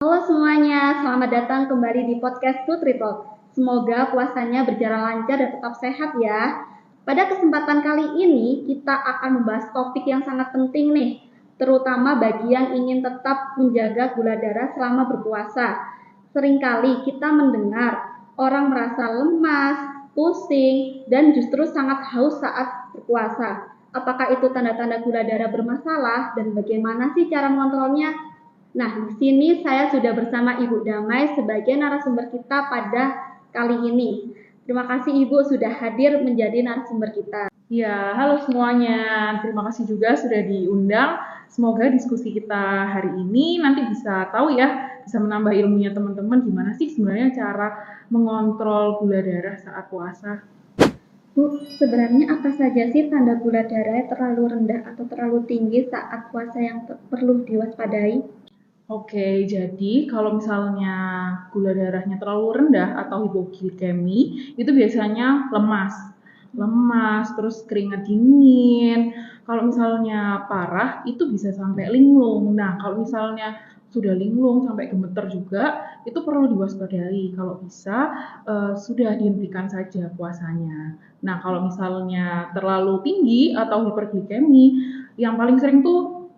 Halo semuanya, selamat datang kembali di podcast Nutri Talk. Semoga puasanya berjalan lancar dan tetap sehat ya. Pada kesempatan kali ini, kita akan membahas topik yang sangat penting nih, terutama bagi yang ingin tetap menjaga gula darah selama berpuasa. Seringkali kita mendengar orang merasa lemas, pusing, dan justru sangat haus saat berpuasa. Apakah itu tanda-tanda gula darah bermasalah dan bagaimana sih cara mengontrolnya? Nah, di sini saya sudah bersama Ibu Damai sebagai narasumber kita pada kali ini. Terima kasih Ibu sudah hadir menjadi narasumber kita. Ya, halo semuanya. Terima kasih juga sudah diundang. Semoga diskusi kita hari ini nanti bisa tahu ya, bisa menambah ilmunya teman-teman gimana sih sebenarnya cara mengontrol gula darah saat puasa. Bu, sebenarnya apa saja sih tanda gula darah terlalu rendah atau terlalu tinggi saat puasa yang perlu diwaspadai? Oke, jadi kalau misalnya gula darahnya terlalu rendah atau hipoglikemi, itu biasanya lemas, terus keringat dingin. Kalau misalnya parah, itu bisa sampai linglung. Nah, kalau misalnya sudah linglung sampai gemeter juga, itu perlu diwaspadai. Kalau bisa, sudah dihentikan saja puasanya. Nah, kalau misalnya terlalu tinggi atau hiperglikemi, yang paling sering tuh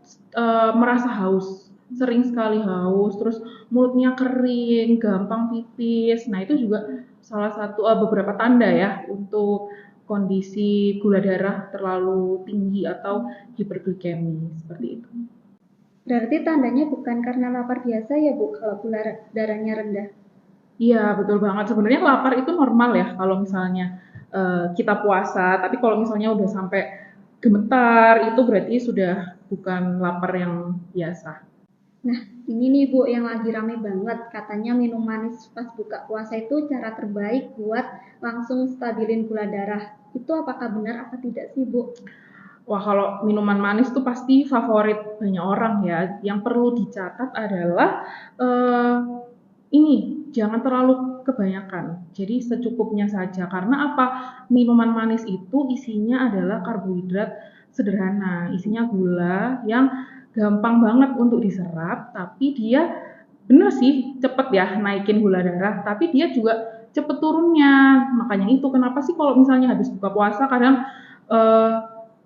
merasa haus, sering sekali haus, terus mulutnya kering, gampang pipis. Nah, itu juga salah satu beberapa tanda ya untuk kondisi gula darah terlalu tinggi atau hiperglikemi seperti itu. Berarti tandanya bukan karena lapar biasa ya Bu, kalau gula darahnya rendah. Iya, betul banget. Sebenarnya lapar itu normal ya kalau misalnya kita puasa, tapi kalau misalnya udah sampai gemetar itu berarti sudah bukan lapar yang biasa. Nah, ini nih Bu yang lagi rame banget. Katanya minum manis pas buka puasa itu cara terbaik buat langsung stabilin gula darah. Itu apakah benar apa tidak sih Bu? Wah, kalau minuman manis tuh pasti favorit banyak orang ya. Yang perlu dicatat adalah eh, ini jangan terlalu kebanyakan. Jadi secukupnya saja. Karena apa? Minuman manis itu isinya adalah karbohidrat sederhana, isinya gula yang gampang banget untuk diserap, tapi dia bener sih cepet ya naikin gula darah, tapi dia juga cepet turunnya. Makanya itu kenapa sih kalau misalnya habis buka puasa kadang eh,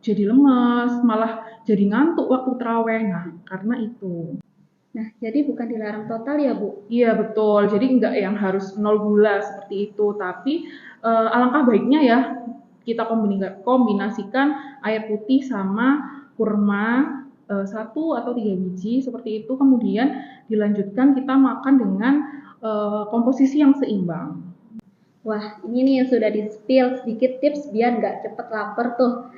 jadi lemes, malah jadi ngantuk waktu terawih. Nah, karena itu. Nah, jadi bukan dilarang total ya Bu? Iya betul, jadi nggak yang harus nol gula seperti itu, tapi alangkah baiknya ya kita kombinasikan air putih sama kurma 1 atau 3 biji seperti itu, kemudian dilanjutkan kita makan dengan komposisi yang seimbang. Wah, ini nih yang sudah di-spill sedikit tips biar nggak cepet lapar tuh.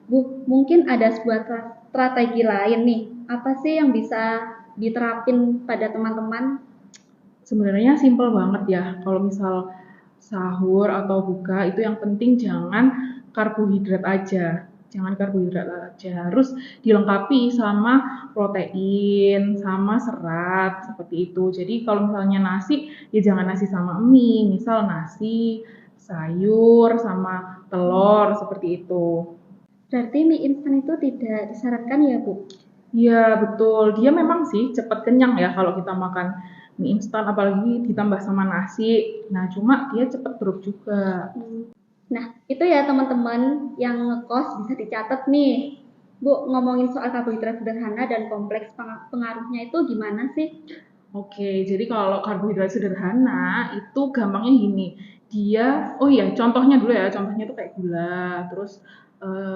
Bu, mungkin ada sebuah strategi lain nih. Apa sih yang bisa diterapin pada teman-teman? Sebenarnya simpel banget ya, kalau misal sahur atau buka itu yang penting jangan karbohidrat aja. Jangan karbohidrat aja, harus dilengkapi sama protein, sama serat seperti itu. Jadi kalau misalnya nasi, ya jangan nasi sama mie, misal nasi, sayur sama telur seperti itu. Berarti mie instan itu tidak disarankan ya Bu? Iya betul, dia memang sih cepet kenyang ya kalau kita makan mie instan, apalagi ditambah sama nasi. Nah cuma dia cepet drop juga. Nah, itu ya teman-teman yang ngekos bisa dicatat nih. Bu, ngomongin soal karbohidrat sederhana dan kompleks pengaruhnya itu gimana sih? Oke, jadi kalau karbohidrat sederhana itu gampangnya gini. Dia, oh iya, contohnya dulu ya. Contohnya tuh kayak gula, terus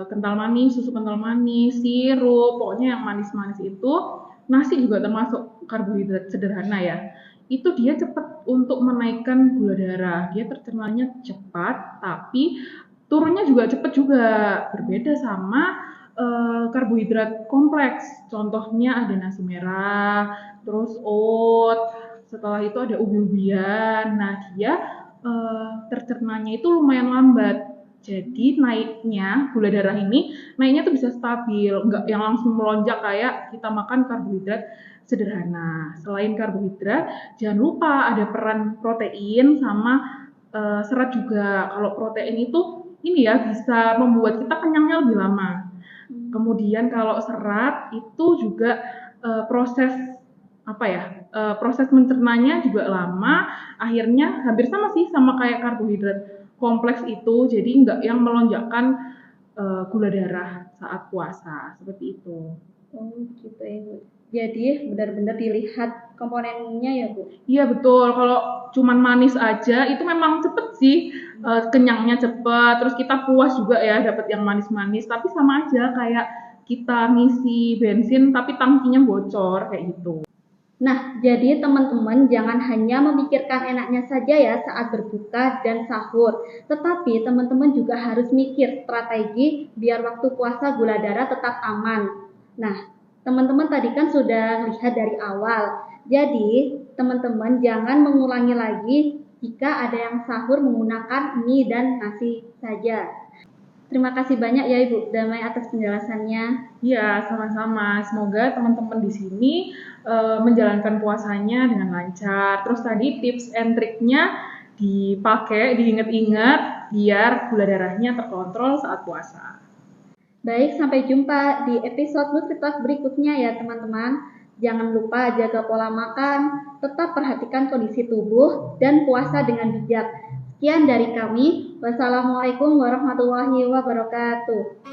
kental manis, susu kental manis, sirup, pokoknya yang manis-manis itu. Nasi juga termasuk karbohidrat sederhana ya. Itu dia cepat untuk menaikkan gula darah. Dia tercernanya cepat, tapi turunnya juga cepat juga. Berbeda sama karbohidrat kompleks. Contohnya ada nasi merah, terus oat, setelah itu ada ubi-ubian. Nah, dia tercernanya itu lumayan lambat. Jadi naiknya gula darah ini naiknya tuh bisa stabil, nggak yang langsung melonjak kayak kita makan karbohidrat sederhana. Selain karbohidrat, jangan lupa ada peran protein sama serat juga. Kalau protein itu ini ya bisa membuat kita kenyangnya lebih lama. Kemudian kalau serat itu juga proses apa ya? proses mencernanya juga lama, akhirnya hampir sama sih sama kayak karbohidrat kompleks itu, jadi nggak yang melonjakkan gula darah saat puasa, seperti itu. Oh gitu ya Bu. Jadi benar-benar dilihat komponennya ya Bu. Iya betul, kalau cuman manis aja itu memang cepet sih, kenyangnya cepet, terus kita puas juga ya dapat yang manis-manis, tapi sama aja kayak kita ngisi bensin tapi tangkinya bocor kayak gitu. Nah, jadi teman-teman jangan hanya memikirkan enaknya saja ya saat berbuka dan sahur, tetapi teman-teman juga harus mikir strategi biar waktu puasa gula darah tetap aman. Nah, teman-teman tadi kan sudah lihat dari awal, jadi teman-teman jangan mengulangi lagi jika ada yang sahur menggunakan mie dan nasi saja. Terima kasih banyak ya Ibu Damai atas penjelasannya. Iya, sama-sama. Semoga teman-teman di sini menjalankan puasanya dengan lancar. Terus tadi tips and triknya dipakai, diingat-ingat biar gula darahnya terkontrol saat puasa. Baik, sampai jumpa di episode Nutritalk berikutnya ya teman-teman. Jangan lupa jaga pola makan, tetap perhatikan kondisi tubuh, dan puasa dengan bijak. Sekian dari kami. Wassalamualaikum warahmatullahi wabarakatuh.